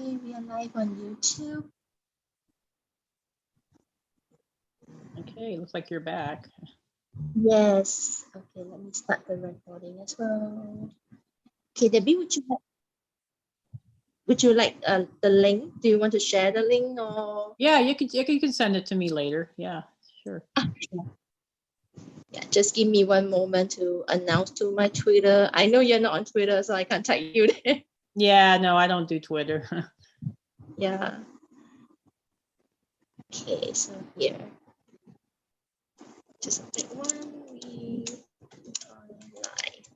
Okay, we are live on YouTube. Okay, looks like you're back. Yes. Okay, let me start the recording as well. Okay, Debbie, would you like the link? Do you want to share the link or? Yeah, you can send it to me later. Yeah, sure. Sure. Yeah, just give me one moment to announce to my Twitter. I know you're not on Twitter, so I can't tag you there. Yeah, no, I don't do Twitter. Yeah. Okay, so here. Just a quick one. We are live.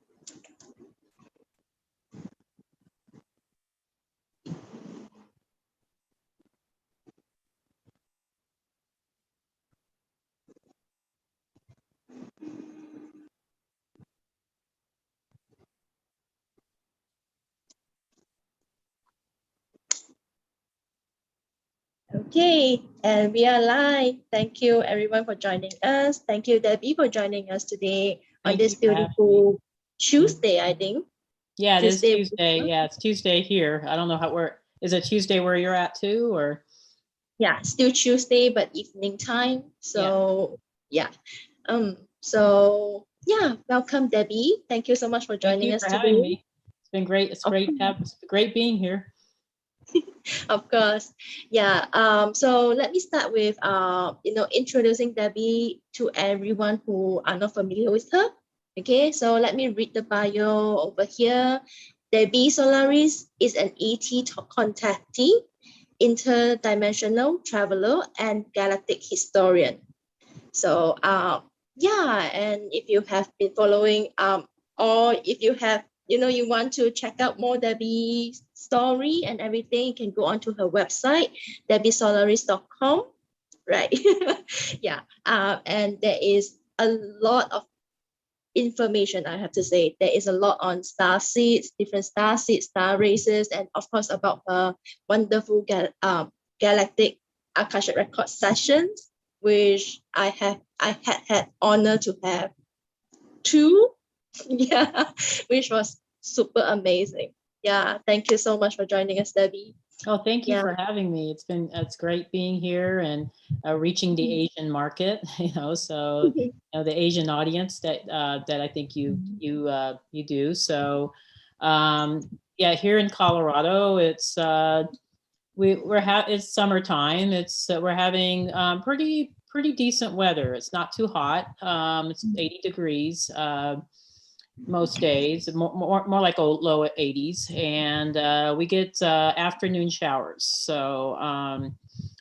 Okay, and we are live. Thank you everyone for joining us. Thank you, Debbie, for joining us today on this beautiful Tuesday, I think. Yeah, it is Tuesday. Yeah, it's Tuesday here. I don't know is it Tuesday where you're at too, or? Yeah, still Tuesday, but evening time. So yeah. So yeah, welcome, Debbie. Thank you so much for joining us today. Thank you for having me. It's been great. It's great being here. Of course. Yeah. So let me start with introducing Debbie to everyone who are not familiar with her. Okay, so let me read the bio over here. Debbie Solaris is an ET contactee, interdimensional traveler, and galactic historian. So yeah, and if you have been following or if you have you want to check out more Debbie's story and everything, you can go onto her website, debbiesolaris.com, right? Yeah, and there is a lot of information. I have to say there is a lot on starseeds, different starseeds, star races, and of course about her wonderful Galactic Akashic Records sessions, which I had honor to have 2. Yeah, which was super amazing. Yeah, thank you so much for joining us, Debbie. Oh, thank you for having me. It's great being here and reaching the Asian market. So the Asian audience that I think you do. So yeah, here in Colorado, it's it's summertime. We're having pretty decent weather. It's not too hot. It's 80 degrees. Most days, more like a low 80s, and we get afternoon showers. So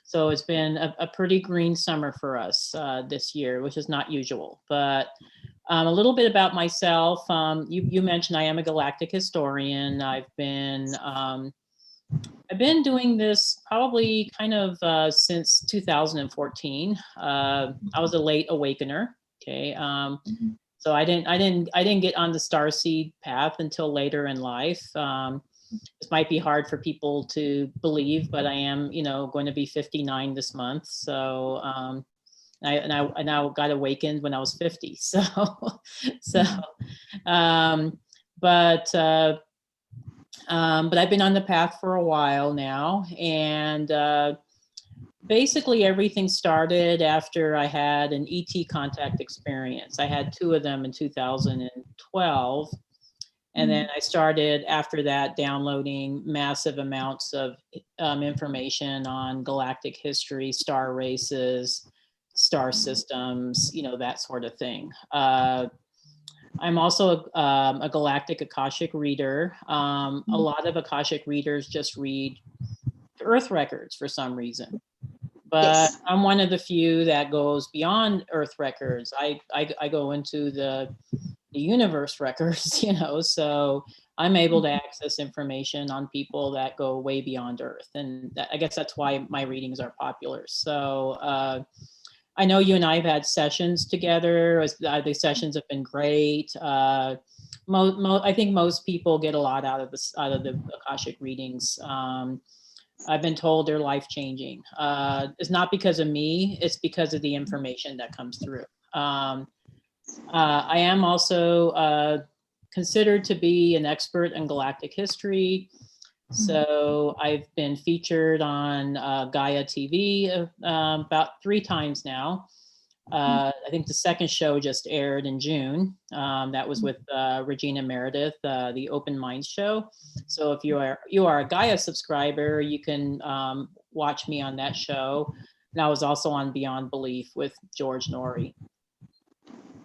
so it's been a pretty green summer for us this year, which is not usual. But a little bit about myself. You mentioned I am a galactic historian. I've been doing this probably kind of since 2014. I was a late awakener. Okay. So I didn't get on the Starseed path until later in life. This might be hard for people to believe, but I am, going to be 59 this month. So I now got awakened when I was 50. So but I've been on the path for a while now, and basically everything started after I had an ET contact experience. I had 2 of them in 2012. And then I started after that downloading massive amounts of information on galactic history, star races, star systems, that sort of thing. I'm also a Galactic Akashic Reader. A lot of Akashic Readers just read Earth records for some reason. But yes, I'm one of the few that goes beyond Earth records. I go into the universe records, so I'm able to access information on people that go way beyond Earth. And I guess that's why my readings are popular. So I know you and I have had sessions together. The sessions have been great. I think most people get a lot out of the Akashic readings. I've been told they're life-changing. It's not because of me, it's because of the information that comes through. I am also considered to be an expert in galactic history. So I've been featured on Gaia TV about 3 times now. I think the second show just aired in June. That was with Regina Meredith, the Open Minds show. So if you are a Gaia subscriber, you can watch me on that show. And I was also on Beyond Belief with George Noory.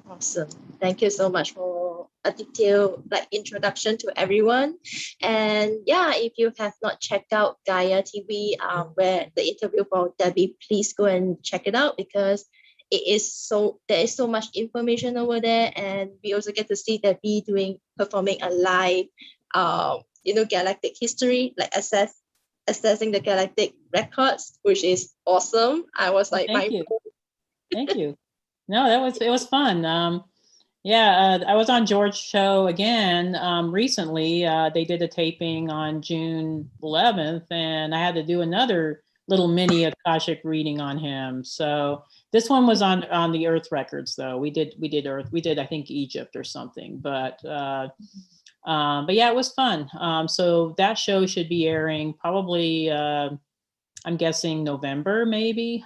Awesome. Thank you so much for a detailed introduction to everyone. And yeah, if you have not checked out Gaia TV, where the interview for Debbie, please go and check it out, because there is so much information over there. And we also get to see Debbie performing a live Galactic History, assessing the Galactic Records, which is awesome. I was like, thank you. No, it was fun. I was on George's show again recently. They did a taping on June 11th, and I had to do another little mini Akashic reading on him. So this one was on the Earth records, though. We did Earth. We did, I think, Egypt or something. But yeah, it was fun. So that show should be airing probably, I'm guessing November, maybe.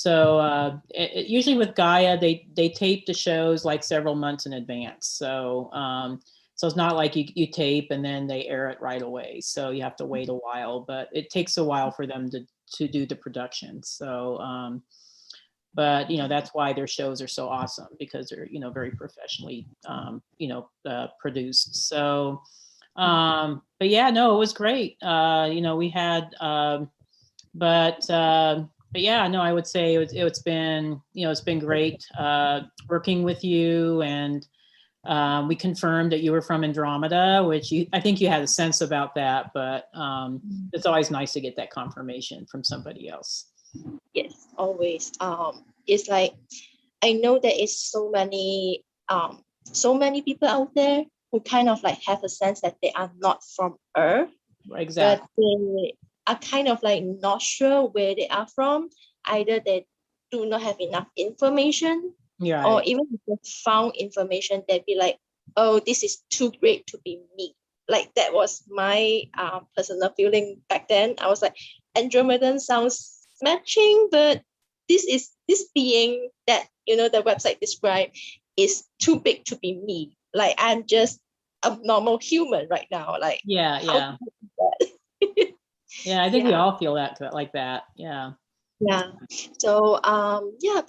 Usually with Gaia, they tape the shows like several months in advance. So it's not like you tape and then they air it right away. So you have to wait a while, but it takes a while for them to do the production. So, but that's why their shows are so awesome, because they're very professionally produced. So, but yeah, no, it was great. We had, but yeah, no, I would say it's been great working with you, and we confirmed that you were from Andromeda, which I think you had a sense about that, but it's always nice to get that confirmation from somebody else. Yes, always. It's like, I know there is so many people out there who kind of have a sense that they are not from Earth. Exactly. But they are kind of not sure where they are from. Either they do not have enough information, right, or even if they found information, they'd be like, oh, this is too great to be me. That was my personal feeling back then. I was like, Andromedan sounds matching, but this being that the website described is too big to be me. I'm just a normal human right now. Yeah. Yeah, I think we all feel like that. Yeah. Yeah. So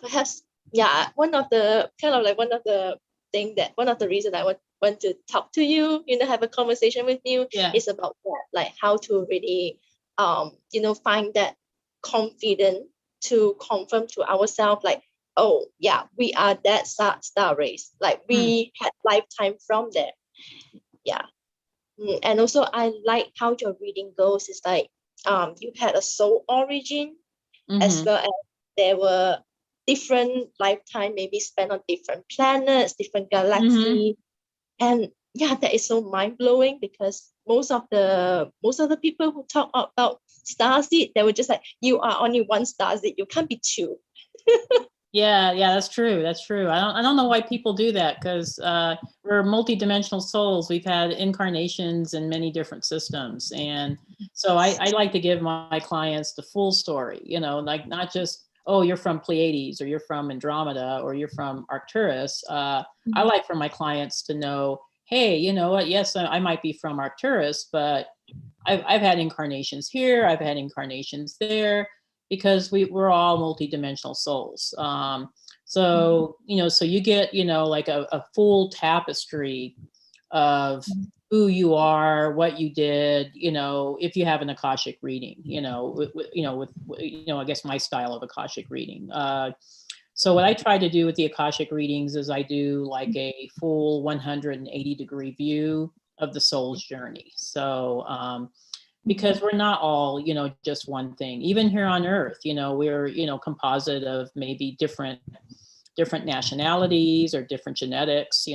perhaps one of the reasons I want to talk to you, have a conversation with you, is about that, how to really find that confidence to confirm to ourselves, oh yeah, we are that star race, we had lifetime from there. Yeah. And also I like how your reading goes. It's you had a soul origin, as well as there were different lifetime, maybe spent on different planets, different galaxies. And yeah, that is so mind-blowing, because most of the people who talk about Starseed, they were just like, you are only one Starseed, you can't be two. Yeah, that's true. I don't know why people do that, because we're multidimensional souls. We've had incarnations in many different systems, and so I like to give my clients the full story. Not just, oh, you're from Pleiades, or you're from Andromeda, or you're from Arcturus. I like for my clients to know, hey, you know what? Yes, I might be from Arcturus, but I've had incarnations here. I've had incarnations there, because we're all multidimensional souls. So you get, a full tapestry of who you are, what you did, if you have an Akashic reading, I guess my style of Akashic reading. So what I try to do with the Akashic readings is I do a full 180-degree view of the soul's journey. So, because we're not all, just one thing. Even here on Earth, we're, composite of maybe different nationalities or different genetics.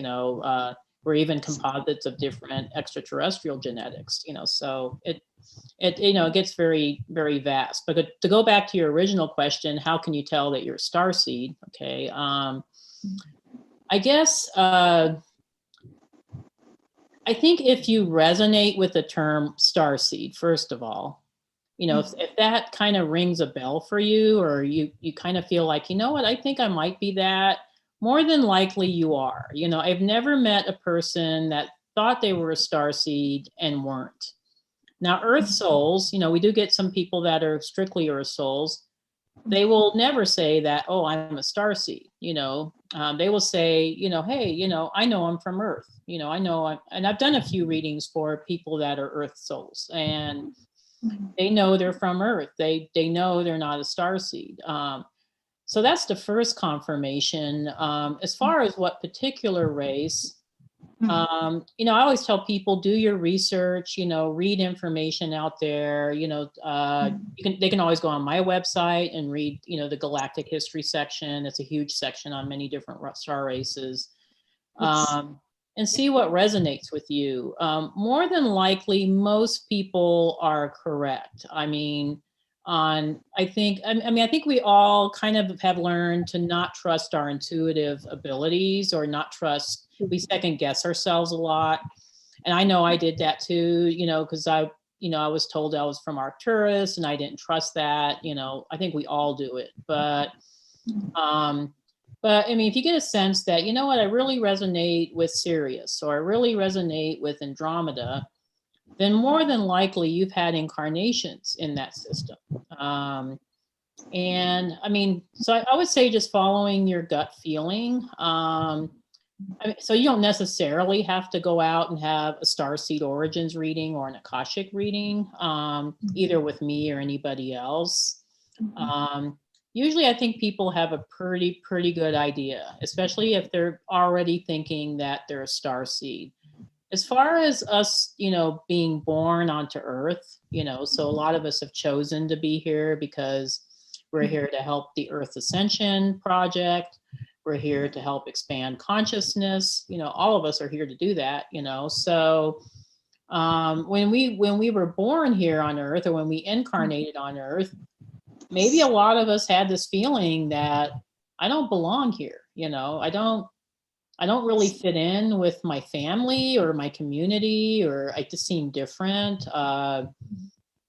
We're even composites of different extraterrestrial genetics. So it gets very, very vast. But to go back to your original question, how can you tell that you're a starseed? Okay, I guess. I think if you resonate with the term starseed, first of all, if that kind of rings a bell for you, or you kind of feel like, you know what, I think I might be that, more than likely you are. I've never met a person that thought they were a starseed and weren't. Now, Earth souls, we do get some people that are strictly Earth souls. They will never say that, oh, I'm a starseed. They will say, hey, I know I'm from Earth. I know, and I've done a few readings for people that are Earth souls, and they know they're from Earth. They know they're not a starseed. So that's the first confirmation. As far as what particular race, I always tell people, do your research, read information out there. They can always go on my website and read, the Galactic History section. It's a huge section on many different star races. And see what resonates with you. More than likely, most people are correct. I think we all kind of have learned to not trust our intuitive abilities, or not trust. We second guess ourselves a lot. And I know I did that too, because I was told I was from Arcturus and I didn't trust that. I think we all do it. But if you get a sense that, you know what, I really resonate with Sirius, or I really resonate with Andromeda, then more than likely you've had incarnations in that system. So I would say just following your gut feeling. So you don't necessarily have to go out and have a Starseed Origins reading or an Akashic reading, either with me or anybody else. Usually I think people have a pretty good idea, especially if they're already thinking that they're a starseed. As far as us, being born onto Earth, so a lot of us have chosen to be here because we're here to help the Earth Ascension Project. We're here to help expand consciousness. All of us are here to do that, So when we were born here on Earth, or when we incarnated on Earth, maybe a lot of us had this feeling that I don't belong here. I don't really fit in with my family or my community, or I just seem different.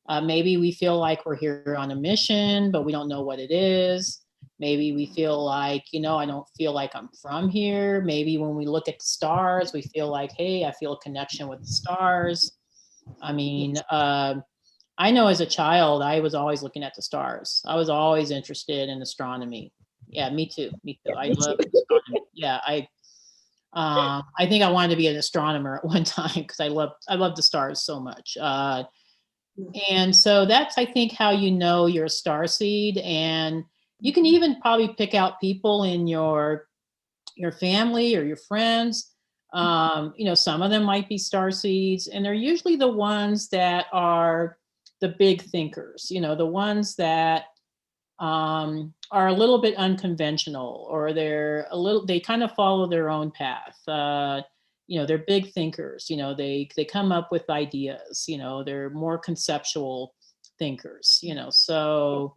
Maybe we feel like we're here on a mission, but we don't know what it is. Maybe we feel like, I don't feel like I'm from here. Maybe when we look at the stars, we feel like, hey, I feel a connection with the stars. I know as a child, I was always looking at the stars. I was always interested in astronomy. Yeah, me too. I love astronomy. Yeah, I think I wanted to be an astronomer at one time because I love the stars so much. And so that's, I think, how you're a starseed. And you can even probably pick out people in your family or your friends. Some of them might be starseeds, and they're usually the ones that are the big thinkers, the ones that are a little bit unconventional, or they kind of follow their own path. They're big thinkers, they come up with ideas, they're more conceptual thinkers, so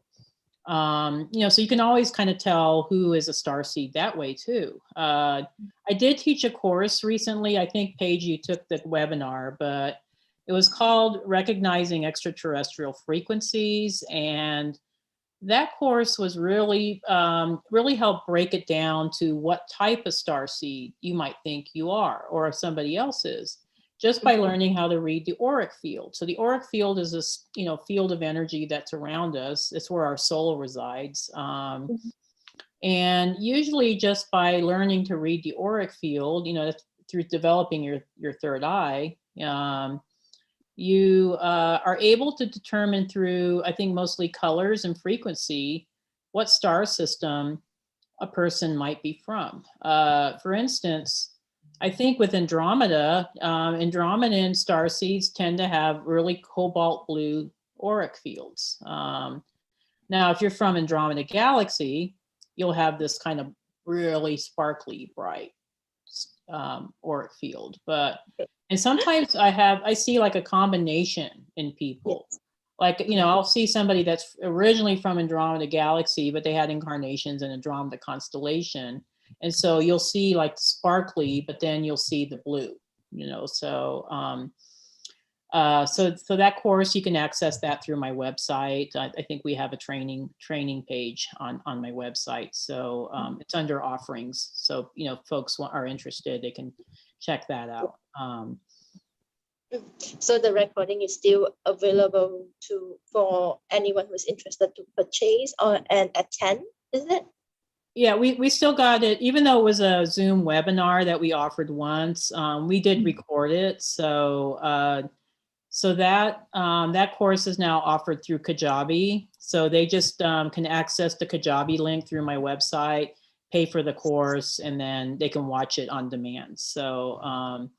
you can always kind of tell who is a starseed that way too. I did teach a course recently. I think, Paige, you took the webinar, but it was called Recognizing Extraterrestrial Frequencies. And that course was really helped break it down to what type of starseed you might think you are, or if somebody else is, just by learning how to read the auric field. So the auric field is this, field of energy that's around us. It's where our soul resides. And usually just by learning to read the auric field, through developing your third eye, you are able to determine through, I think, mostly colors and frequency, what star system a person might be from. For instance, I think with Andromeda, Andromedan starseeds tend to have really cobalt blue auric fields. Now, if you're from Andromeda Galaxy, you'll have this kind of really sparkly, bright auric field. And sometimes I see like a combination in people. Like, I'll see somebody that's originally from Andromeda Galaxy, but they had incarnations in Andromeda constellation. And so you'll see like the sparkly, but then you'll see the blue. So that course, you can access that through my website. I think we have a training page on my website. So it's under offerings. So, folks are interested, they can check that out. So the recording is still available for anyone who's interested to purchase and attend, is it? Yeah, we still got it, even though it was a Zoom webinar that we offered once. We did record it, so that course is now offered through Kajabi. So they just can access the Kajabi link through my website, pay for the course, and then they can watch it on demand. So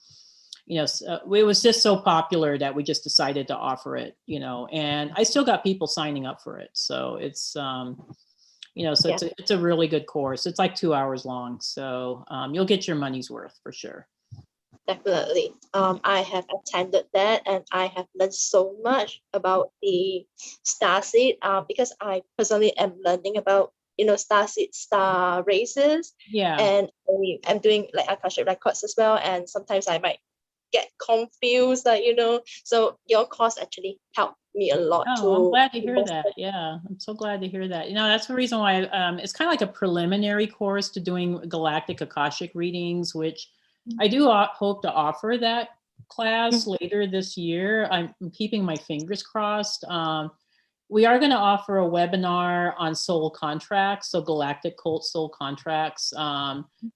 it was just so popular that we just decided to offer it. And I still got people signing up for it. So it's it's a really good course. It's like 2 hours long. So you'll get your money's worth for sure. Definitely. I have attended that and I have learned so much about the Starseed because I personally am learning about, Starseed star races. Yeah. And I'm doing like Akashic Records as well. And sometimes I might get confused, so your course actually helped me a lot. I'm glad to hear that. Yeah, I'm so glad to hear that. That's the reason why it's kind of like a preliminary course to doing Galactic Akashic readings, which I do hope to offer that class later this year. I'm keeping my fingers crossed. We are going to offer a webinar on soul contracts, so galactic cult soul contracts.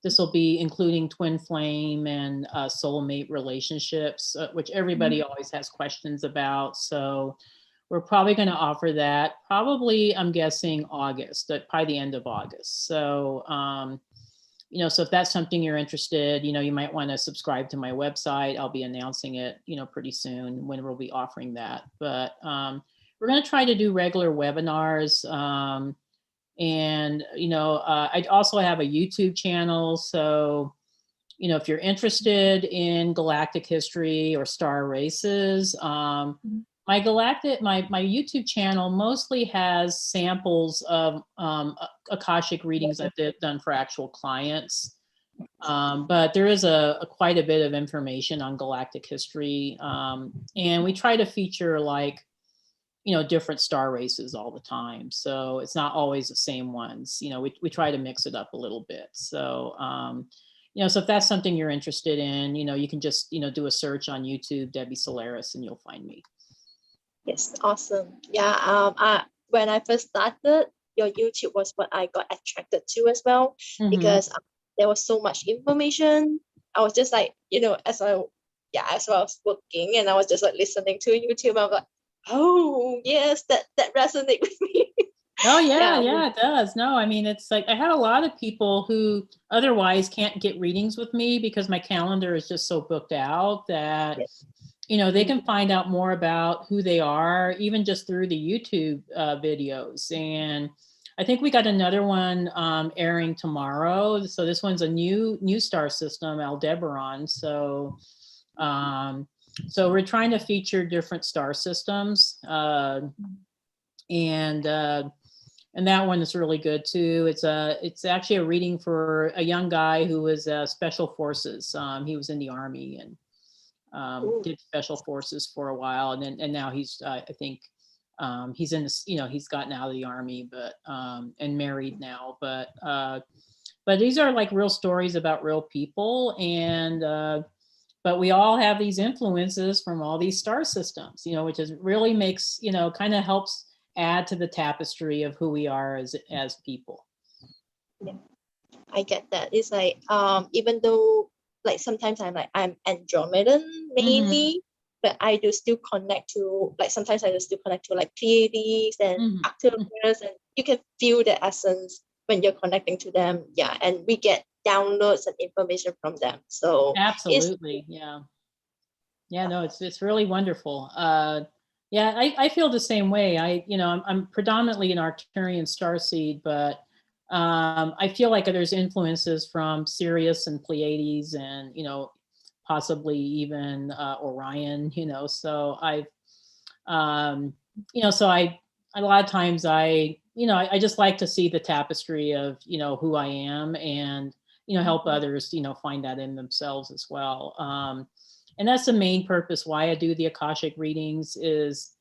This will be including twin flame and soulmate relationships, which everybody always has questions about. So we're probably going to offer that probably, I'm guessing, August, probably the end of August. So, so if that's something you're interested, you might want to subscribe to my website. I'll be announcing it, pretty soon when we'll be offering that. But we're going to try to do regular webinars. I also have a YouTube channel. So, if you're interested in galactic history or star races, my YouTube channel mostly has samples of Akashic readings that they've done for actual clients. But there is quite a bit of information on galactic history. And we try to feature different star races all the time. So it's not always the same ones. We try to mix it up a little bit. So, so if that's something you're interested in, you can just, do a search on YouTube, Debbie Solaris, and you'll find me. Yes, awesome. Yeah, when I first started, your YouTube was what I got attracted to as well, because there was so much information. I was just like, as I was working and I was just like listening to YouTube, I was like, oh yes, that resonates with me. Oh yeah, it does. No, I mean, it's like I had a lot of people who otherwise can't get readings with me because my calendar is just so booked out that they can find out more about who they are even just through the YouTube videos. And I think we got another one airing tomorrow. So this one's a new star system, Aldebaran. So we're trying to feature different star systems, and that one is really good too. It's actually a reading for a young guy who was special forces. He was in the Army and did special forces for a while, and now he's I think he's in this, he's gotten out of the Army, but and married now. But these are like real stories about real people, and but we all have these influences from all these star systems, which is really makes, kind of helps add to the tapestry of who we are as people. Yeah, I get that. It's like even though like sometimes I'm Andromedan mainly, but I do still connect to sometimes I do still connect to like Pleiades and Arcturians, and you can feel the essence when you're connecting to them. Yeah, and we get downloads and information from them. So absolutely, yeah, no, it's really wonderful. Yeah, I feel the same way. I'm predominantly an Arcturian starseed, but I feel like there's influences from Sirius and Pleiades and, possibly even Orion, so I've, so a lot of times I just like to see the tapestry of, who I am and, help others, find that in themselves as well. and that's the main purpose why I do the Akashic readings is,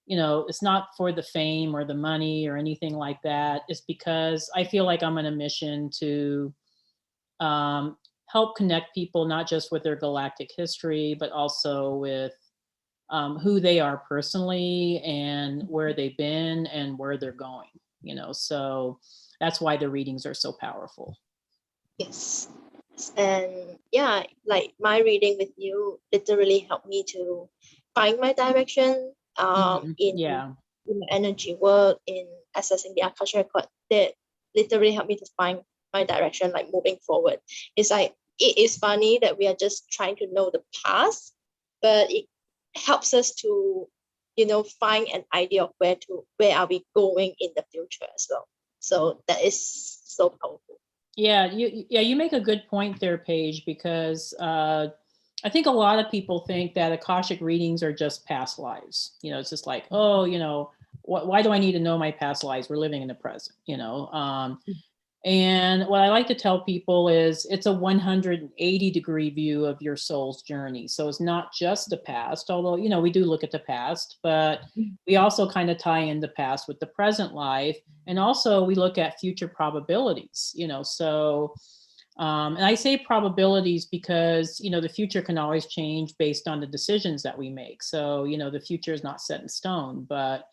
it's not for the fame or the money or anything like that. It's because I feel like I'm on a mission to help connect people, not just with their galactic history, but also with who they are personally and where they've been and where they're going, so that's why the readings are so powerful. Yes. And yeah, like my reading with you literally helped me to find my direction in my energy work, in accessing the Akashic record. That literally helped me to find my direction, like moving forward. It's like, it is funny that we are just trying to know the past, but it helps us to, find an idea of where are we going in the future as well. So that is so powerful. Yeah, you make a good point there, Paige, because I think a lot of people think that Akashic readings are just past lives. It's just like, why do I need to know my past lives? We're living in the present, And what I like to tell people is it's a 180-degree view of your soul's journey. So it's not just the past, although, we do look at the past, but we also kind of tie in the past with the present life. And also we look at future probabilities, so, and I say probabilities because, the future can always change based on the decisions that we make. So, the future is not set in stone, but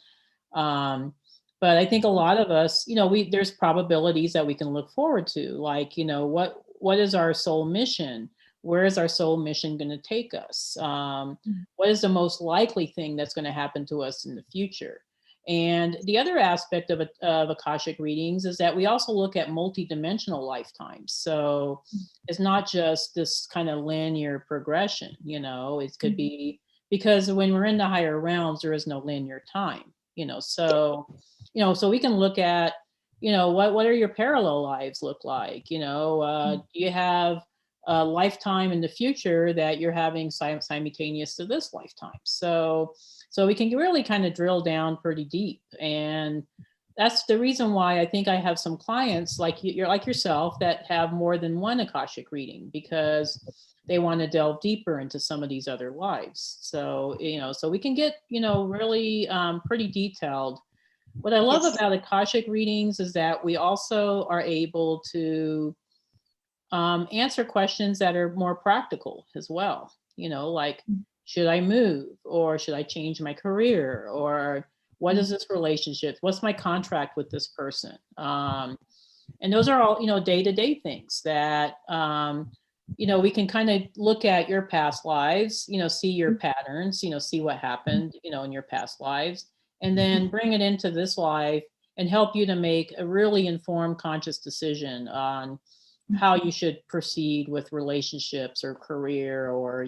I think a lot of us, there's probabilities that we can look forward to, like, what is our soul mission? Where is our soul mission going to take us? What is the most likely thing that's going to happen to us in the future? And the other aspect of Akashic readings is that we also look at multidimensional lifetimes. So it's not just this kind of linear progression, it could be, because when we're in the higher realms, there is no linear time, so we can look at, what are your parallel lives look like? Do you have a lifetime in the future that you're having simultaneous to this lifetime? So we can really kind of drill down pretty deep. And that's the reason why I think I have some clients like you're like yourself that have more than one Akashic reading, because they want to delve deeper into some of these other lives. So, so we can get, really pretty detailed. What I love about Akashic readings is that we also are able to answer questions that are more practical as well. Like, should I move, or should I change my career, or what is this relationship? What's my contract with this person? And those are all, day-to-day things that, we can kind of look at your past lives, see your patterns, see what happened, in your past lives, and then bring it into this life and help you to make a really informed, conscious decision on how you should proceed with relationships or career, or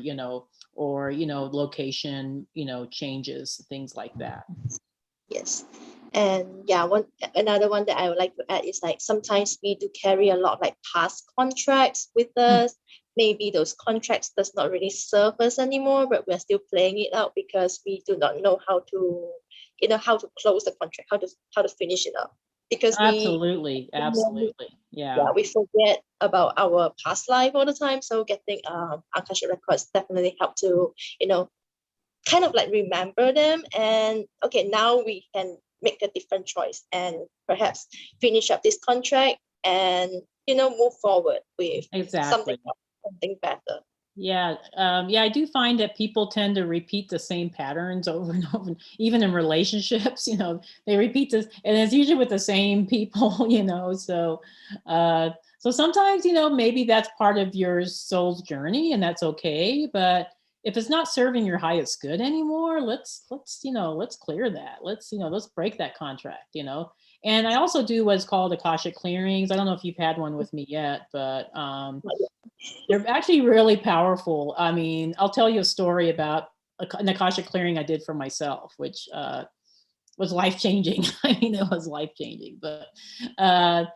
location, changes, things like that. Yes. And yeah, another one that I would like to add is, like, sometimes we do carry a lot of, like, past contracts with us. Maybe those contracts does not really serve us anymore, but we're still playing it out because we do not know how to close the contract, how to finish it up. Because absolutely, yeah, we forget about our past life all the time. So getting Akashic records definitely help to, kind of like remember them, and okay, now we can make a different choice and perhaps finish up this contract and move forward with something better. Yeah, I do find that people tend to repeat the same patterns over and over, even in relationships. They repeat this, and it's usually with the same people. So sometimes maybe that's part of your soul's journey, and that's okay. But if it's not serving your highest good anymore, let's clear that. Let's break that contract. And I also do what's called Akashic clearings. I don't know if you've had one with me yet, but they're actually really powerful. I mean, I'll tell you a story about an Akashic clearing I did for myself, which was life-changing. I mean, it was life-changing, but the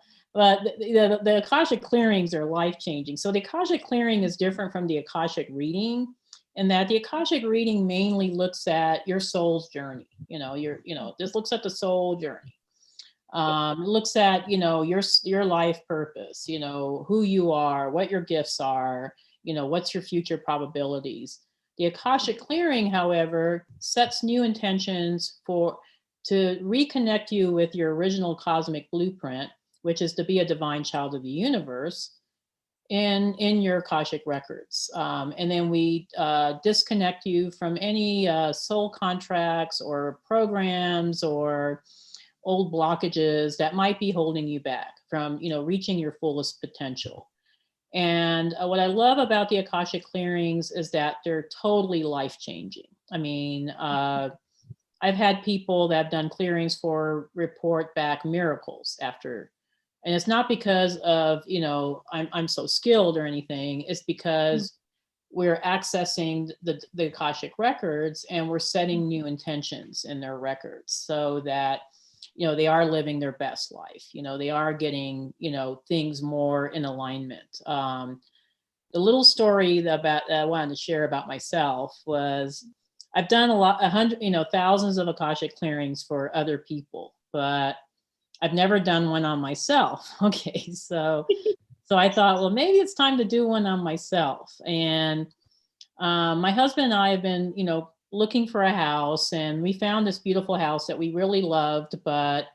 Akashic clearings are life-changing. So the Akashic clearing is different from the Akashic reading, in that the Akashic reading mainly looks at your soul's journey. Just looks at the soul journey. Looks at your life purpose, who you are, what your gifts are, what's your future probabilities. The Akashic clearing, however, sets new intentions to reconnect you with your original cosmic blueprint, which is to be a divine child of the universe in your Akashic records. And then we disconnect you from any soul contracts or programs or old blockages that might be holding you back from, reaching your fullest potential. And what I love about the Akashic clearings is that they're totally life-changing. I mean, I've had people that have done clearings for report back miracles after, and it's not because of, I'm so skilled or anything. It's because we're accessing the Akashic records and we're setting new intentions in their records so that, they are living their best life. They are getting, things more in alignment. The little story that I wanted to share about myself was I've done thousands of Akashic clearings for other people, but I've never done one on myself. Okay, so I thought, well, maybe it's time to do one on myself. And my husband and I have been, looking for a house, and we found this beautiful house that we really loved, but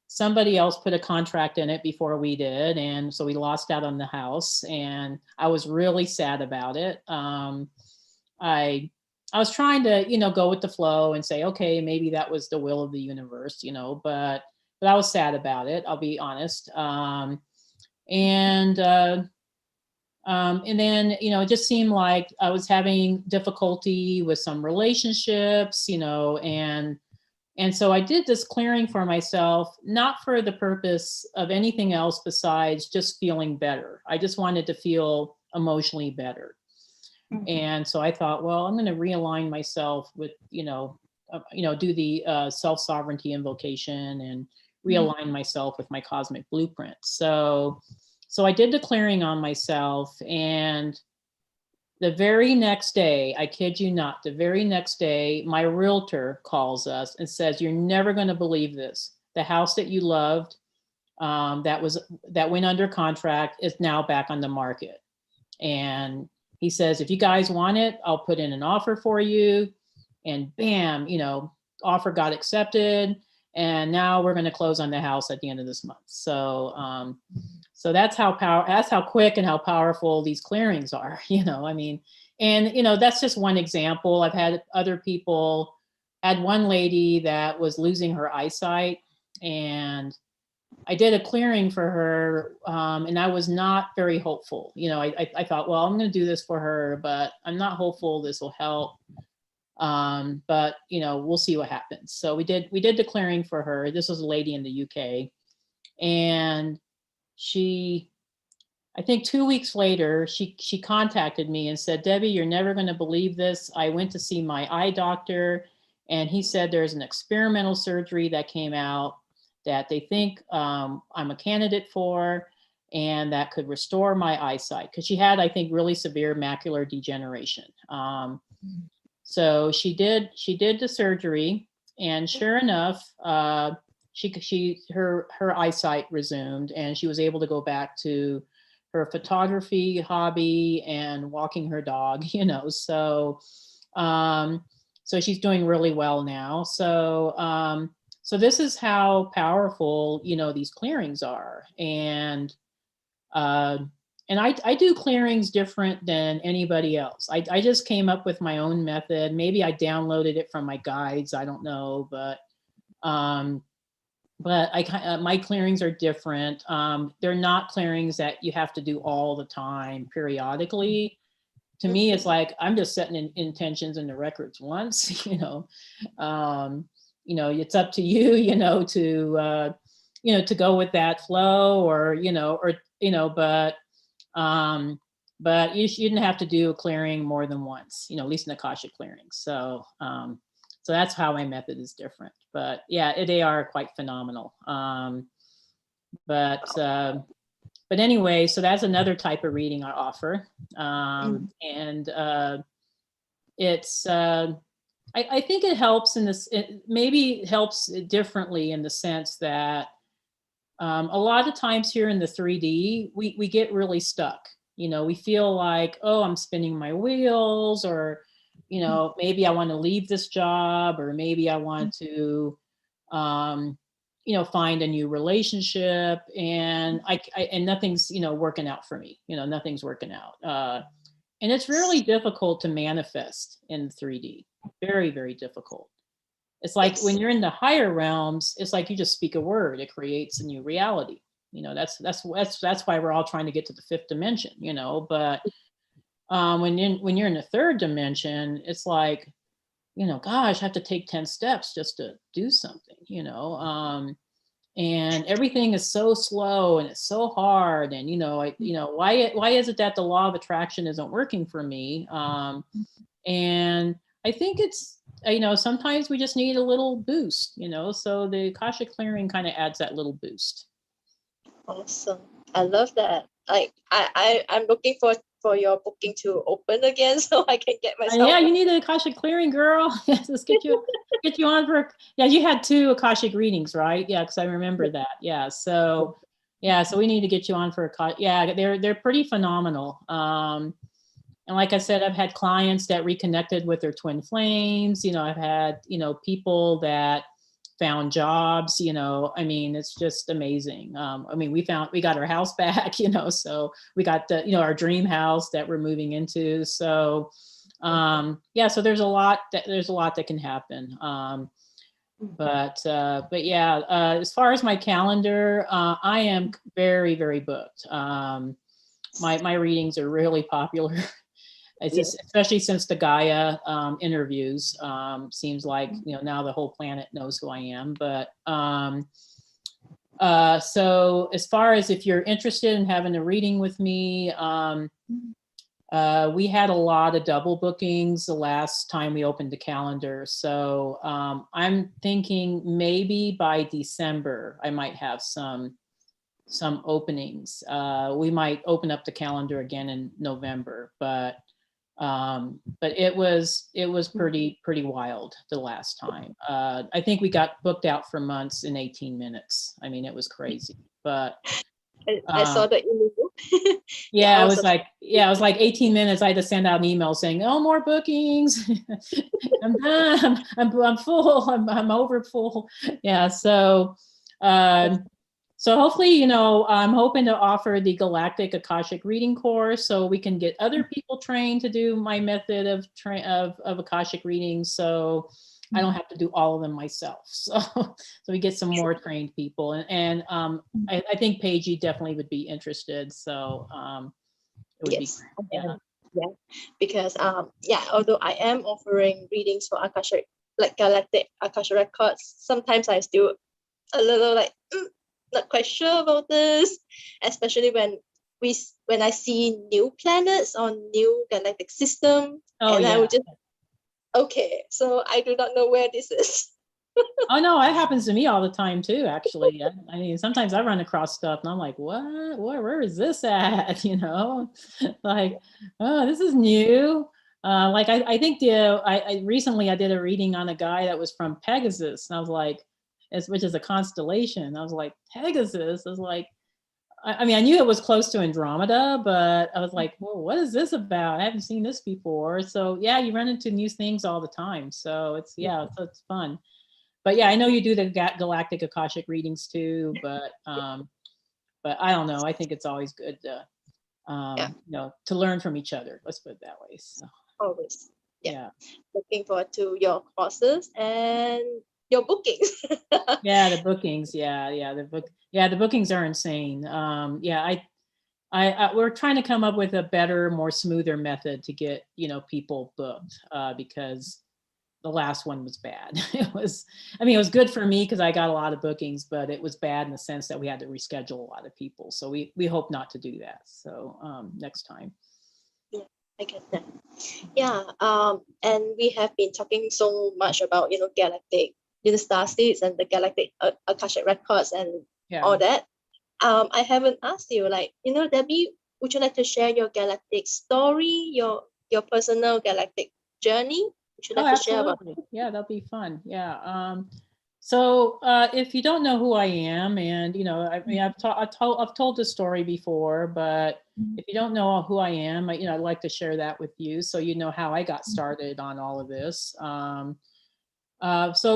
somebody else put a contract in it before we did, and so we lost out on the house, and I was really sad about it. I was trying to, go with the flow and say, okay, maybe that was the will of the universe, but I was sad about it. I'll be honest. And then, it just seemed like I was having difficulty with some relationships, and so I did this clearing for myself, not for the purpose of anything else besides just feeling better. I just wanted to feel emotionally better. Mm-hmm. And so I thought, well, I'm going to realign myself with, do the self-sovereignty invocation and realign myself with my cosmic blueprint. So I did the clearing on myself, and the very next day, I kid you not, the very next day, my realtor calls us and says, "You're never going to believe this. The house that you loved, that went under contract, is now back on the market." And he says, "If you guys want it, I'll put in an offer for you." And bam, offer got accepted. And now we're going to close on the house at the end of this month. So that's how quick and how powerful these clearings are, and that's just one example. I've had other people. Had one lady that was losing her eyesight, and I did a clearing for her, and I was not very hopeful. I thought, well, I'm going to do this for her, but I'm not hopeful this will help. But we'll see what happens. So we did the clearing for her. This was a lady in the UK, and I think 2 weeks later, she contacted me and said, "Debbie, you're never going to believe this. I went to see my eye doctor, and he said there's an experimental surgery that came out that they think I'm a candidate for, and that could restore my eyesight." Because she had, I think, really severe macular degeneration. So she did the surgery, and sure enough, her eyesight resumed, and she was able to go back to her photography hobby and walking her dog. So she's doing really well now. So this is how powerful these clearings are, and I do clearings different than anybody else. I just came up with my own method. Maybe I downloaded it from my guides. I don't know, but my clearings are different. They're not clearings that you have to do all the time, periodically. To me, it's like I'm just setting intentions in the records once. It's up to you, to go with that flow, but you shouldn't have to do a clearing more than once, at least an Akashic clearing. So that's how my method is different. But yeah, they are quite phenomenal. But anyway, so that's another type of reading I offer. And it's, I think it helps it maybe helps differently in the sense that a lot of times here in the 3D, we get really stuck. We feel like, oh, I'm spinning my wheels, or you know, maybe I want to leave this job, or maybe I want to, you know, find a new relationship, and and nothing's, you know, working out for me. You know, nothing's working out. And it's really difficult to manifest in 3D. Very, very difficult. It's like when you're in the higher realms, it's like you just speak a word, it creates a new reality. You know, that's why we're all trying to get to the 5th dimension, you know. But when you're in the 3rd dimension, it's like, you know, gosh, I have to take 10 steps just to do something, you know. And everything is so slow and it's so hard. And, you know, why is it that the law of attraction isn't working for me? And I think it's, you know, sometimes we just need a little boost, you know, so the Akashic clearing kind of adds that little boost. Awesome. I love that. Like I'm looking for your booking to open again so I can get myself. Yeah, you need an Akashic clearing, girl. Yes, let's get you on for. Yeah, you had 2 Akashic readings, right? Yeah, because I remember that. Yeah, so we need to get you on for a. Yeah, they're pretty phenomenal. And like I said, I've had clients that reconnected with their twin flames. You know, I've had, you know, people that found jobs, you know. I mean, it's just amazing. I mean, we got our house back, you know, so we got the, you know, our dream house that we're moving into. So yeah, so there's a lot that can happen. But yeah, as far as my calendar, I am very, very booked. My readings are really popular. It's just, especially since the Gaia interviews, seems like, you know, now the whole planet knows who I am. But so as far as if you're interested in having a reading with me, we had a lot of double bookings the last time we opened the calendar. So I'm thinking maybe by December, I might have some openings. We might open up the calendar again in November, but it was pretty wild the last time. I think we got booked out for months in 18 minutes. I mean, it was crazy, but I saw the email. Yeah, it was like 18 minutes. I had to send out an email saying, "No more bookings. I'm done. I'm full. I'm over full." Yeah. So, so hopefully, you know, I'm hoping to offer the Galactic Akashic Reading course so we can get other people trained to do my method of Akashic reading. So I don't have to do all of them myself. So we get some more trained people, and I think Paige definitely would be interested. So it would be great. Yeah, because although I am offering readings for Akashic, like Galactic Akashic Records, sometimes I still a little like not quite sure about this, especially when I see new planets on new galactic system, I would just okay, so I do not know where this is. Oh no, that happens to me all the time too, actually. I mean, sometimes I run across stuff and I'm like, what? Where is this at? You know, like, oh, this is new. Like I think I recently I did a reading on a guy that was from Pegasus, and I was like, which is a constellation. I was like, Pegasus. I was like, I mean, I knew it was close to Andromeda, but I was like, well, what is this about? I haven't seen this before. So yeah, you run into new things all the time. So it's fun. But yeah, I know you do the Galactic Akashic readings too, but I don't know. I think it's always good to, you know, to learn from each other. Let's put it that way. So. Always. Yeah. Looking forward to your courses and your bookings. Yeah, the bookings. The bookings are insane. We're trying to come up with a better, more smoother method to get, you know, people booked because the last one was bad. It was good for me because I got a lot of bookings, but it was bad in the sense that we had to reschedule a lot of people. So we hope not to do that. So next time. Yeah, I get that. Yeah. And we have been talking so much about, you know, galactic, you know, Starseeds and the Galactic Akashic Records and all that. I haven't asked you, like, you know, Debbie, would you like to share your galactic story, your personal galactic journey? Would you like to share about? Yeah, that'll be fun. Yeah. So if you don't know who I am, and I mean, I've told this story before, but if you don't know who I am, I'd like to share that with you, so you know how I got started on all of this. So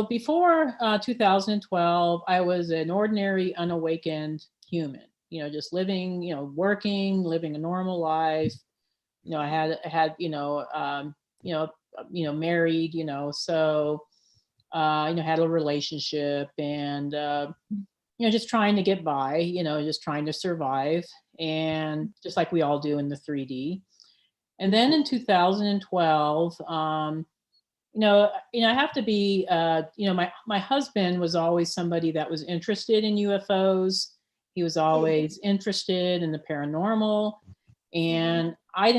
before 2012, I was an ordinary, unawakened human. Just living, working, living a normal life. I had married. So. Had a relationship and, just trying to get by, just trying to survive. And just like we all do in the 3D. And then in 2012, I have to be, my husband was always somebody that was interested in UFOs. He was always interested in the paranormal. And I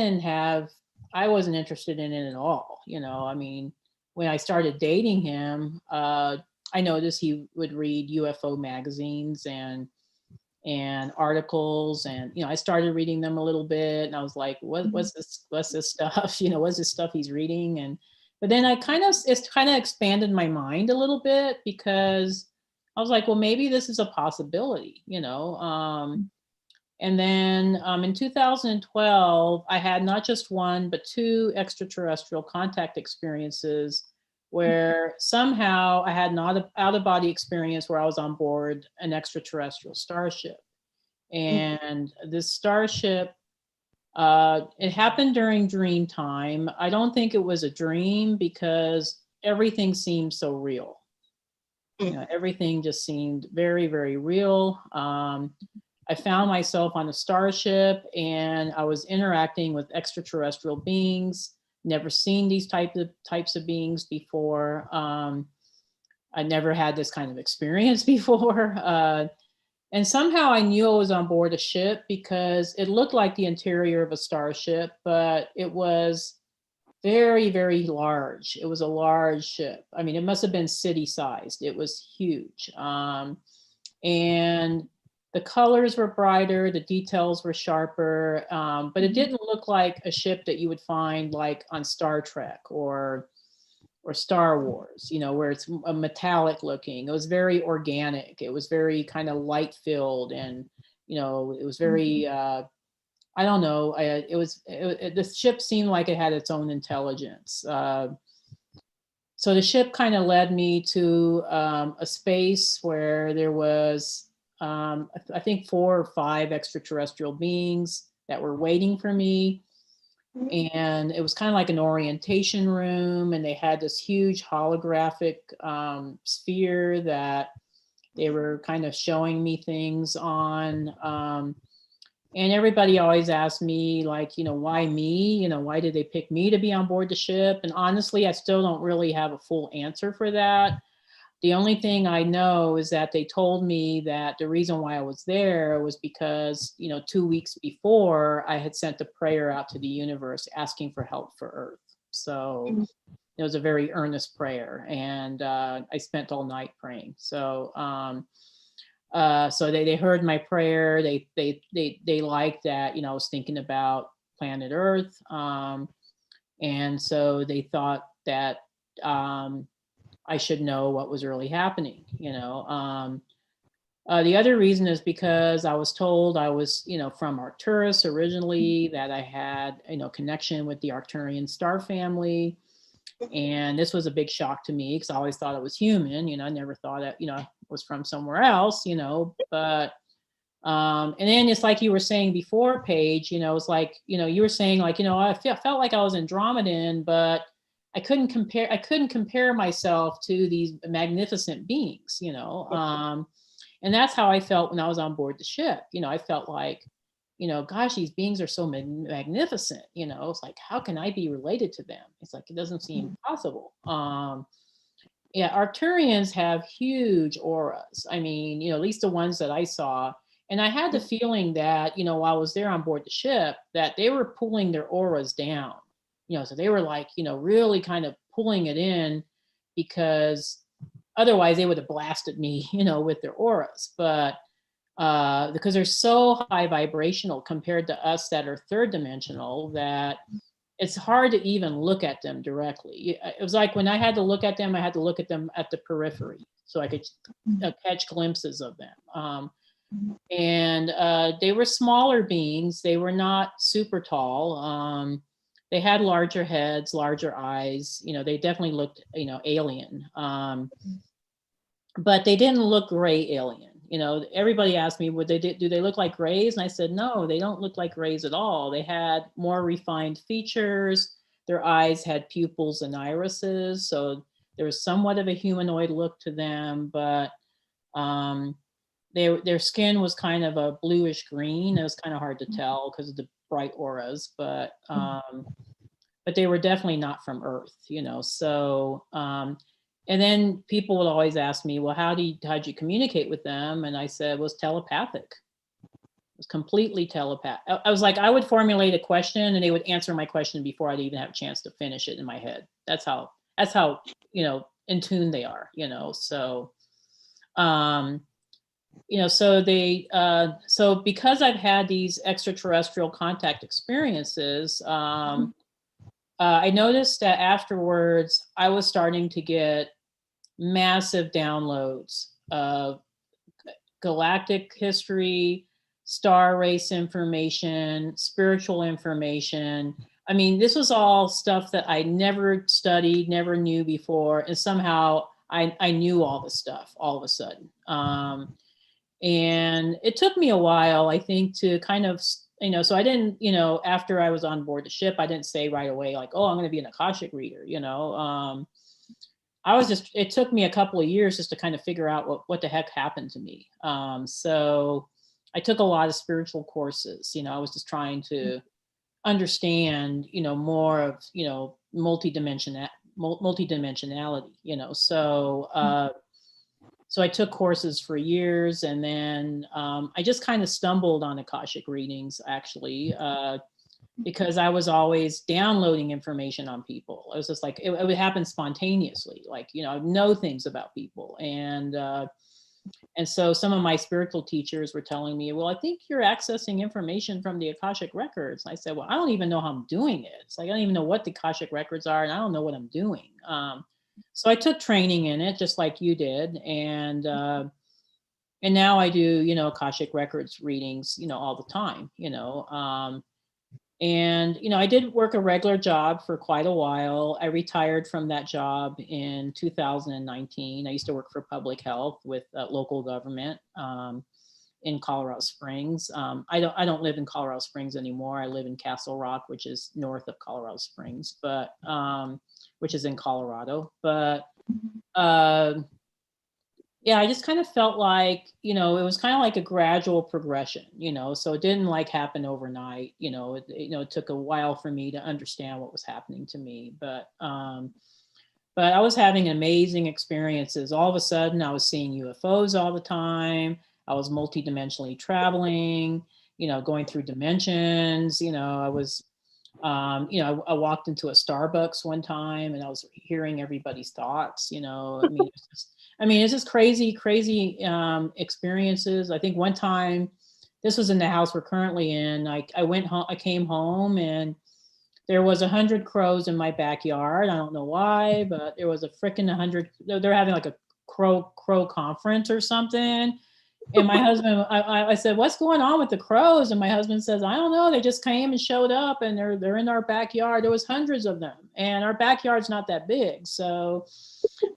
wasn't interested in it at all. I mean, when I started dating him, I noticed he would read UFO magazines and articles, and I started reading them a little bit, and I was like, what's this stuff? What's this stuff he's reading? But then it's kind of expanded my mind a little bit, because I was like, well, maybe this is a possibility. And then in 2012, I had not just one, but two extraterrestrial contact experiences where somehow I had an out-of-body experience where I was on board an extraterrestrial starship. And this starship, it happened during dream time. I don't think it was a dream, because everything seemed so real. Everything just seemed very, very real. I found myself on a starship, and I was interacting with extraterrestrial beings. Never seen these types of beings before. I never had this kind of experience before. And somehow I knew I was on board a ship, because it looked like the interior of a starship, but it was very, very large. It was a large ship. I mean, it must have been city-sized. It was huge. And the colors were brighter, the details were sharper, but it didn't look like a ship that you would find like on Star Trek or Star Wars, where it's a metallic looking. It was very organic. It was very kind of light filled, and it was very I don't know. The ship seemed like it had its own intelligence. So the ship kind of led me to a space where there was, I think, 4 or 5 extraterrestrial beings that were waiting for me. And it was kind of like an orientation room, and they had this huge holographic sphere that they were kind of showing me things on. And everybody always asked me, like, why me? Why did they pick me to be on board the ship? And honestly, I still don't really have a full answer for that. The only thing I know is that they told me that the reason why I was there was because, 2 weeks before, I had sent a prayer out to the universe asking for help for Earth. So it was a very earnest prayer, and I spent all night praying. So so they heard my prayer. They liked that, I was thinking about planet Earth. And so they thought that I should know what was really happening. The other reason is because I was told I was, from Arcturus originally, that I had, connection with the Arcturian star family. And this was a big shock to me, because I always thought it was human. I never thought that, was from somewhere else, but and then it's like you were saying before, Paige, it's like, you were saying, like, I felt like I was Andromedan, but I couldn't compare myself to these magnificent beings, and that's how I felt when I was on board the ship. I felt like, gosh, these beings are so magnificent. It's like, how can I be related to them? It's like, it doesn't seem possible. Yeah, Arcturians have huge auras. I mean, at least the ones that I saw. And I had the feeling that, while I was there on board the ship, that they were pulling their auras down. So they were like, really kind of pulling it in, because otherwise they would have blasted me, with their auras. But because they're so high vibrational compared to us that are third dimensional, that it's hard to even look at them directly. It was like when I had to look at them, I had to look at them at the periphery. so I could catch glimpses of them. And they were smaller beings. They were not super tall. They had larger heads, larger eyes. They definitely looked, alien. But they didn't look gray alien. Everybody asked me, do they look like grays? And I said, no, they don't look like grays at all. They had more refined features. Their eyes had pupils and irises. So there was somewhat of a humanoid look to them, but their skin was kind of a bluish green. It was kind of hard to tell because of the bright auras, but they were definitely not from Earth, So, and then people would always ask me, well, how'd you communicate with them? And I said, it was telepathic. It was completely telepathic. I was like, I would formulate a question and they would answer my question before I'd even have a chance to finish it in my head. That's how, in tune they are, So, so because I've had these extraterrestrial contact experiences, I noticed that afterwards I was starting to get massive downloads of galactic history, star race information, spiritual information. I mean, this was all stuff that I never studied, never knew before. And somehow I knew all this stuff all of a sudden. And it took me a while, I think, to kind of, so I didn't, after I was on board the ship, I didn't say right away, like, oh, I'm going to be an Akashic reader, it took me a couple of years just to kind of figure out what the heck happened to me. So I took a lot of spiritual courses, I was just trying to understand, more of, multidimensionality, So I took courses for years, and then I just kind of stumbled on Akashic readings, actually, because I was always downloading information on people. It was just like, it would happen spontaneously, like, I know things about people. And so some of my spiritual teachers were telling me, well, I think you're accessing information from the Akashic Records. And I said, well, I don't even know how I'm doing it. It's like, I don't even know what the Akashic Records are, and I don't know what I'm doing. So I took training in it, just like you did. And now I do, Akashic Records readings, all the time, And, I did work a regular job for quite a while. I retired from that job in 2019. I used to work for public health with local government in Colorado Springs. I don't live in Colorado Springs anymore. I live in Castle Rock, which is north of Colorado Springs, but which is in Colorado. But yeah, I just kind of felt like, it was kind of like a gradual progression, so it didn't like happen overnight. It took a while for me to understand what was happening to me, but I was having amazing experiences. All of a sudden I was seeing UFOs all the time. I was multidimensionally traveling, going through dimensions. I was, I walked into a Starbucks one time and I was hearing everybody's thoughts, it's just crazy experiences. I think one time, this was in the house we're currently in, I came home and there was 100 crows in my backyard. I don't know why, but there was a freaking 100, they're having like a crow conference or something. And my husband, I said, what's going on with the crows? And my husband says, I don't know. They just came and showed up and they're in our backyard. There was hundreds of them and our backyard's not that big. So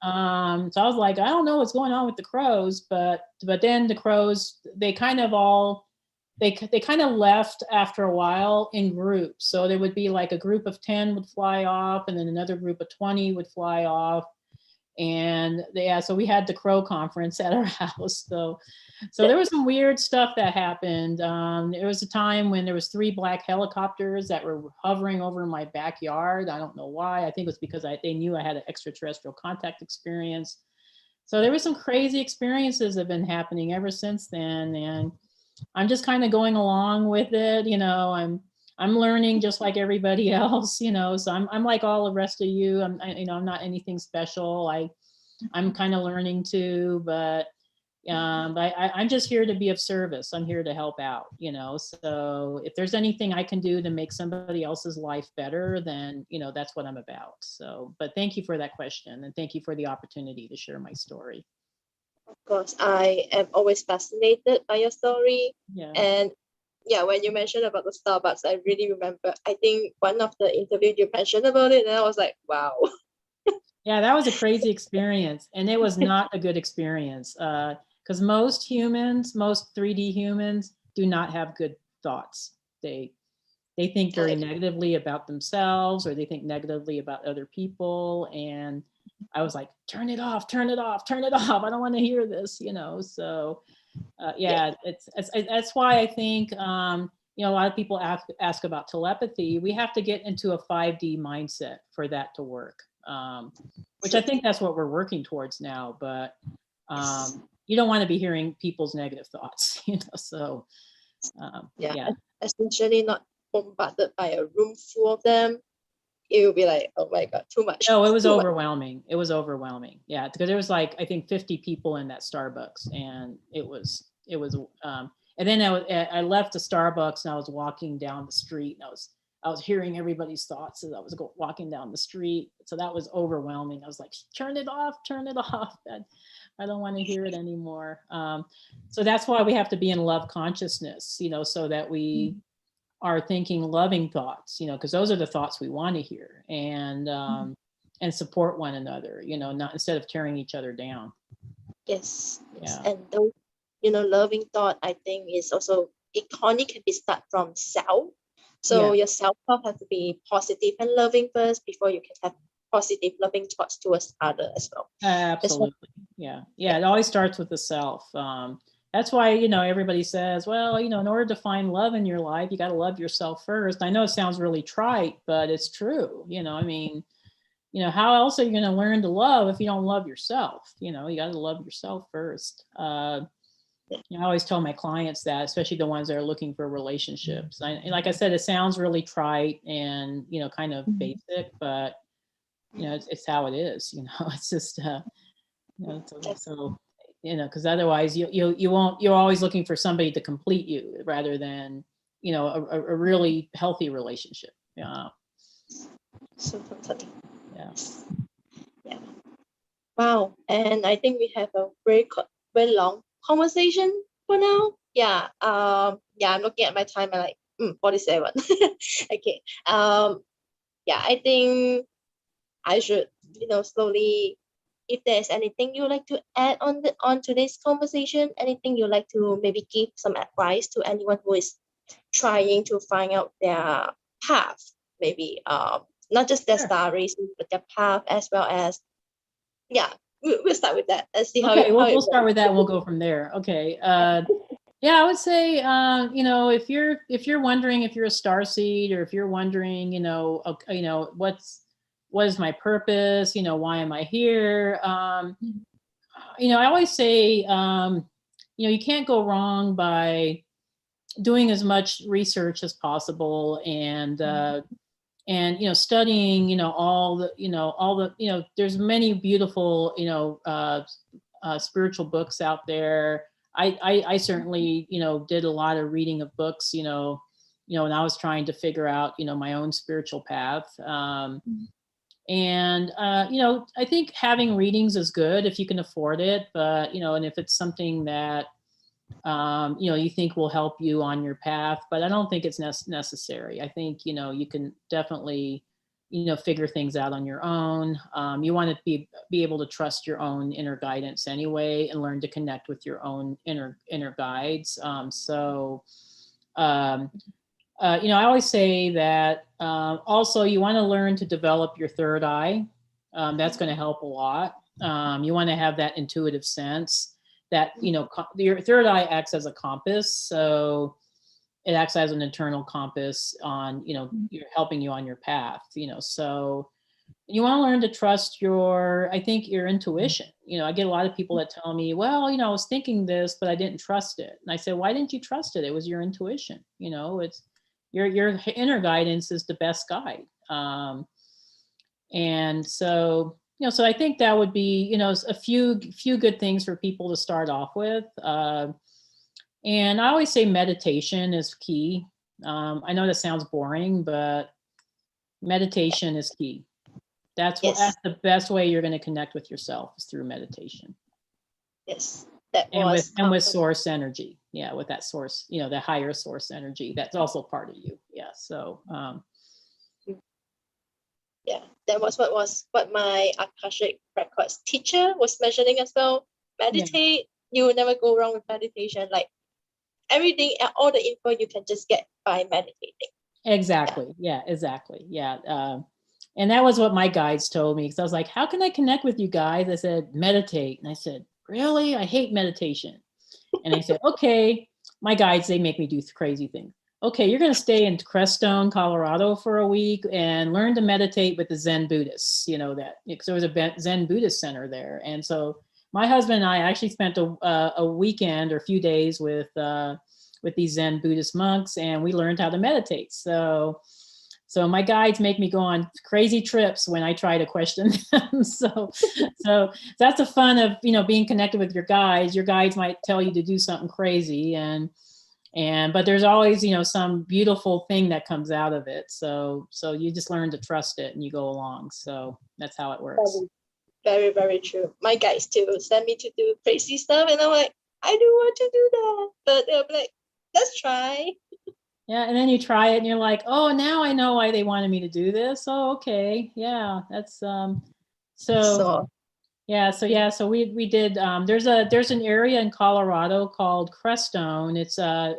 I was like, I don't know what's going on with the crows, but then the crows, they kind of left after a while in groups. So there would be like a group of 10 would fly off and then another group of 20 would fly off. And so we had the crow conference at our house. So there was some weird stuff that happened. There was a time when there was 3 black helicopters that were hovering over my backyard. I don't know why. I think it was because they knew I had an extraterrestrial contact experience. So there were some crazy experiences that have been happening ever since then. And I'm just kind of going along with it. I'm learning just like everybody else, so I'm like all the rest of you. I'm not anything special. I'm kind of learning too, but I'm just here to be of service. I'm here to help out, so if there's anything I can do to make somebody else's life better, then, that's what I'm about. So, but thank you for that question. And thank you for the opportunity to share my story. Of course, I am always fascinated by your story. Yeah. And yeah, when you mentioned about the Starbucks, I really remember. I think one of the interviews you mentioned about it, and I was like, wow. Yeah, that was a crazy experience, and it was not a good experience because most humans, most 3D humans, do not have good thoughts. They think very negatively about themselves, or they think negatively about other people. And I was like, turn it off, turn it off, turn it off. I don't want to hear this, you know. So yeah, that's why I think you know, a lot of people ask about telepathy. We have to get into a 5D mindset for that to work. Which I think that's what we're working towards now. But you don't want to be hearing people's negative thoughts, you know. So yeah, essentially not bombarded by a room full of them. It will be like, oh my god, too much. Oh, it was too overwhelming. Much. It was overwhelming. Yeah, because there was like I think 50 people in that Starbucks, and it was. And then I left the Starbucks and I was walking down the street, and I was hearing everybody's thoughts as I was walking down the street. So that was overwhelming. I was like, turn it off, turn it off. I don't want to hear it anymore. So that's why we have to be in love consciousness, you know, so that we are thinking loving thoughts, you know, because those are the thoughts we want to hear, and support one another, you know, not instead of tearing each other down. Yes. Yeah. And those, you know, loving thought, I think is also, it only can be start from self. So your self-talk has to be positive and loving first before you can have positive loving thoughts towards others as well. Absolutely. Yeah. It always starts with the self. That's why, you know, everybody says, well, you know, in order to find love in your life, you got to love yourself first. I know it sounds really trite, but it's true. You know, I mean, you know, how else are you going to learn to love if you don't love yourself? You know, you got to love yourself first. You know, I always tell my clients that, especially the ones that are looking for relationships. Like I said, it sounds really trite and, you know, kind of basic, but, you know, it's how it is. You know, it's just, you know, so you know, because otherwise you won't. You're always looking for somebody to complete you rather than, you know, a really healthy relationship. Yeah. So totally. Yeah. Wow. And I think we have a very long conversation for now. Yeah. I'm looking at my time and like 47. Okay. Yeah, I think I should, you know, slowly, if there's anything you like to add on today's conversation, anything you like to maybe give some advice to anyone who is trying to find out their path, maybe not just their star racing, but their path, as well as, yeah, we'll start with that. Let's see how we'll start with that and we'll go from there. Okay. Yeah, I would say, you know, if you're wondering if you're a starseed, or if you're wondering, you know, what is my purpose? You know, why am I here? You know, I always say, you know, you can't go wrong by doing as much research as possible, and you know, studying, you know, all the, you know, there's many beautiful, you know, spiritual books out there. I certainly, you know, did a lot of reading of books, you know, when I was trying to figure out, you know, my own spiritual path. And you know, I think having readings is good if you can afford it, but, you know, and if it's something that you know, you think will help you on your path, but I don't think it's necessary. I think, you know, you can definitely, you know, figure things out on your own. You want to be able to trust your own inner guidance anyway, and learn to connect with your own inner guides. You know, I always say that also you want to learn to develop your third eye. That's going to help a lot. You want to have that intuitive sense that, you know, your third eye acts as a compass. So it acts as an internal compass on, you know, you're helping you on your path, you know. So you want to learn to trust I think your intuition. You know, I get a lot of people that tell me, well, you know, I was thinking this, but I didn't trust it. And I say, why didn't you trust it? It was your intuition. You know, it's your inner guidance is the best guide. And so, you know, so I think that would be, you know, a few good things for people to start off with. And I always say meditation is key. I know that sounds boring, but meditation is key. That's the best way you're going to connect with yourself, is through meditation. Yes, that And was with source energy. Yeah, with that source, the higher source energy, that's also part of you. Yeah. So yeah, that was what my Akashic Records teacher was mentioning as well. Meditate, you will never go wrong with meditation. Like everything, all the info you can just get by meditating. Exactly. Yeah, exactly. Yeah. And that was what my guides told me. Because I was like, how can I connect with you guys? I said, meditate. And I said, really? I hate meditation. And they said, okay. My guides, they make me do crazy things. Okay, you're going to stay in Crestone, Colorado for a week and learn to meditate with the Zen Buddhists. Because there was a Zen Buddhist center there. And so my husband and I actually spent a weekend or a few days with these Zen Buddhist monks, and we learned how to meditate. So my guides make me go on crazy trips when I try to question them. So that's the fun of being connected with your guides. Your guides might tell you to do something crazy, but there's always some beautiful thing that comes out of it. So you just learn to trust it and you go along. So that's how it works. Very, very true. My guides too send me to do crazy stuff, and I'm like, I don't want to do that, but they'll be like, let's try. Yeah, and then you try it and you're like, oh, now I know why they wanted me to do this. Oh, okay. Yeah, that's so we did there's an area in Colorado called Crestone. It's a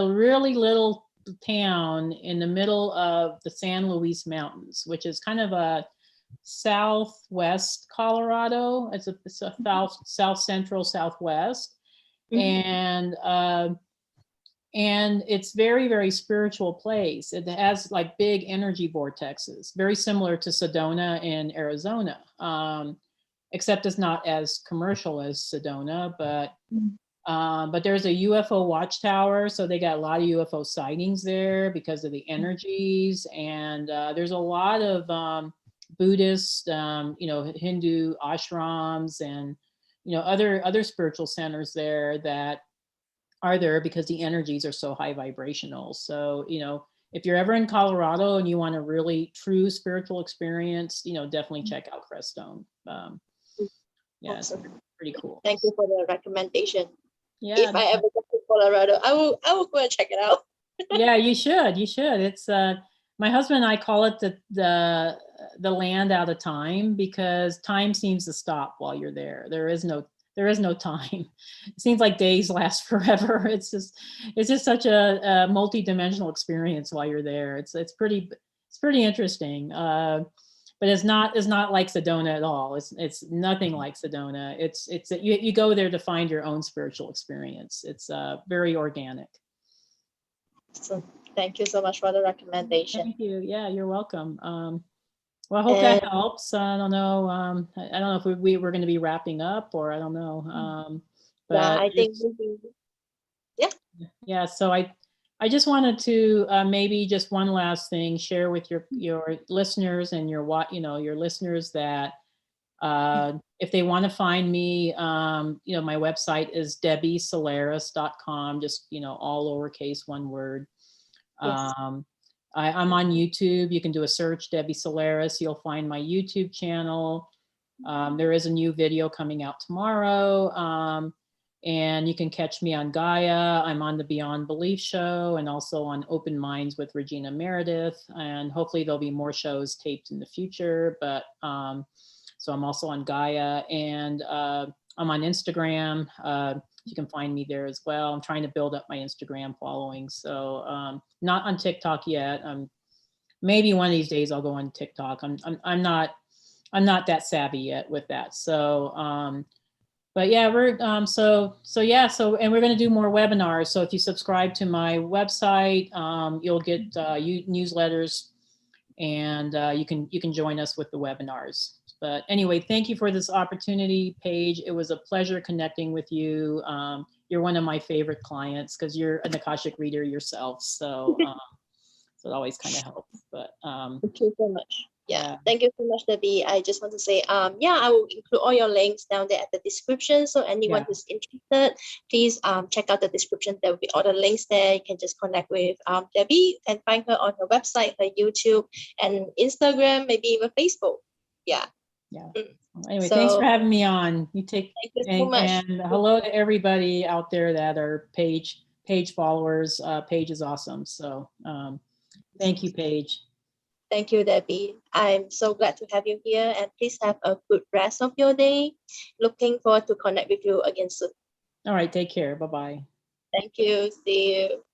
really little town in the middle of the San Luis Mountains, which is kind of a southwest Colorado. It's a south central southwest. And it's very, very spiritual place. It has like big energy vortexes, very similar to Sedona in Arizona, except it's not as commercial as Sedona. But there's a UFO watchtower, so they got a lot of UFO sightings there because of the energies. And there's a lot of Buddhist, Hindu ashrams and other spiritual centers there that are there because the energies are so high vibrational. So, if you're ever in Colorado and you want a really true spiritual experience, definitely check out Crestone. Awesome. It's pretty cool. Thank you for the recommendation. Yeah. If I ever go to Colorado, I will go and check it out. Yeah, you should. It's my husband and I call it the land out of time, because time seems to stop while you're there. There is no time. It seems like days last forever. It's just such a multi-dimensional experience while you're there. It's pretty interesting. But it's not like Sedona at all. It's nothing like Sedona. It's you go there to find your own spiritual experience. It's very organic. So thank you so much for the recommendation. Thank you. Yeah, you're welcome. Well, I hope that helps. I don't know. I don't know if we were going to be wrapping up, or I don't know. But yeah, I think yeah. So I just wanted to maybe just one last thing share with your listeners and your listeners that if they want to find me, my website is debbiesolaris.com, just all lowercase, one word. yes. I'm on YouTube. You can do a search, Debbie Solaris. You'll find my YouTube channel. There is a new video coming out tomorrow. And you can catch me on Gaia. I'm on the Beyond Belief show and also on Open Minds with Regina Meredith. And hopefully there'll be more shows taped in the future. But so I'm also on Gaia, and I'm on Instagram. You can find me there as well. I'm trying to build up my Instagram following. So not on TikTok yet. Maybe one of these days I'll go on TikTok. I'm not that savvy yet with that. So but yeah, we're and we're going to do more webinars. So if you subscribe to my website, you'll get newsletters, and you can join us with the webinars. But anyway, thank you for this opportunity, Paige. It was a pleasure connecting with you. You're one of my favorite clients because you're an Akashic reader yourself. So so it always kind of helps. But thank you so much. Yeah, thank you so much, Debbie. I just want to say, I will include all your links down there at the description. So anyone who's interested, please check out the description. There will be all the links there. You can just connect with Debbie and find her on her website, her YouTube, and Instagram, maybe even Facebook. Yeah. Anyway, So thanks for having me on. You take thank you so much. and hello to everybody out there that are page followers. Paige is awesome. So thank you, Paige. Thank you, Debbie. I'm so glad to have you here, and please have a good rest of your day. Looking forward to connect with you again soon. All right, take care. Bye-bye. Thank you. See you.